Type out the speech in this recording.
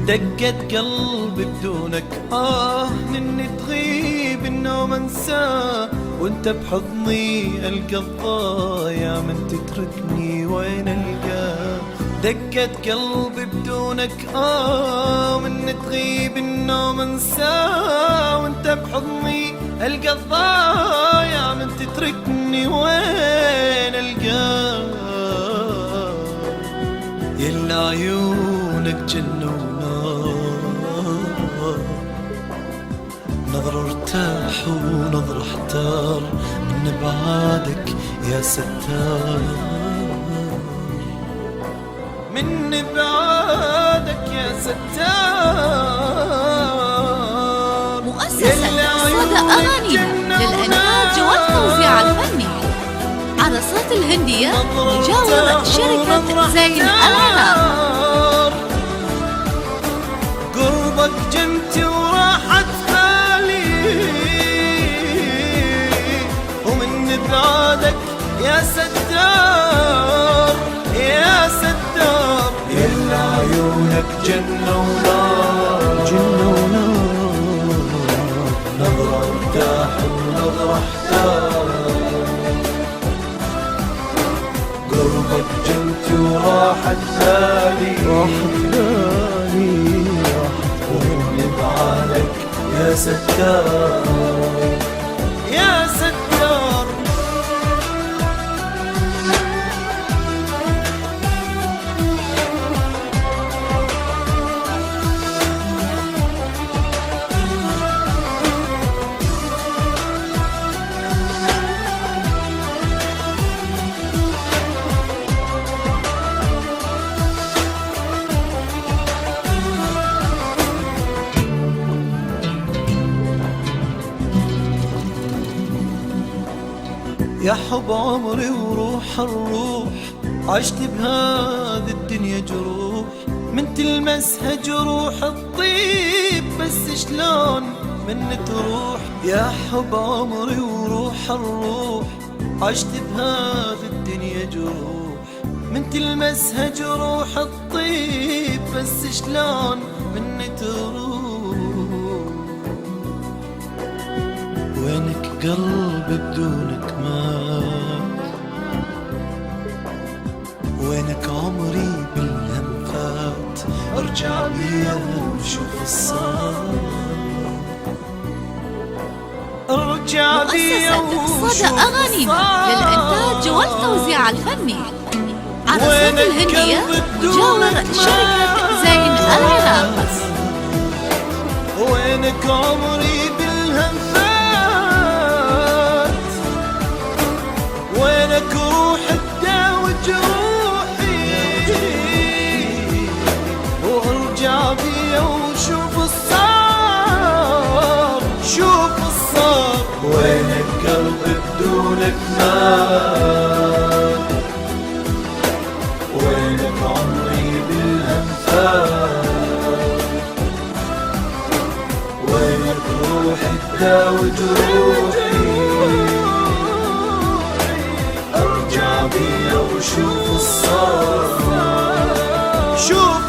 دقت قلبي بدونك مني تغيب النوم انساه، وانت بحضني القى الضايع من تتركني وين القاه. دقت قلبي بدونك مني تغيب النوم انساه، وانت بحضني القى الضايع من تتركني وين القاه. يلا عيونك جنونا، نظر ارتاح ونظر احتار من بعادك يا ستار، من بعادك يا ستار. مؤسسة صدى أغانينا للإنتاج والتوزيع الفني، عرصات الهندية مجاورة شركة زين العراق. قربك جنتي وراحت بالي، ومن بعادك يا ستار يا ستار. يلا عيونك جنة ونار، جنة ونار، نظرة ارتاح ونظرة احتار. قربك جنتي وراحت بالي، ومن بعادك يا ستار يا ستار. يا حب عمري وروح الروح، عشت بهذه الدنيا جروح، من تلمسها جروح الطيب بس شلون من تروح. يا حب عمري وروح الروح، عشت بهذه الدنيا جروح، من تلمسها جروح الطيب بس شلون من تروح. وينك قلبي بدونك مات، وينك عمري بالهم فات، ارجع بيا وشوف الصار، ارجع بيا مؤسسة صدى أغانينا للإنتاج والتوزيع الفني، عرصات الهندية مجاورة شركة زين العراق. وينك عمري بالهم فات، وينك روح تداوي جروحي، وارجع بيا وشوف الصار، شوف الصار. وينك قلبي بدونك مات، وينك عمري بالهم فات، وينك روحي تداوي جروحي، ارجع بيا وشوف الصار، شوف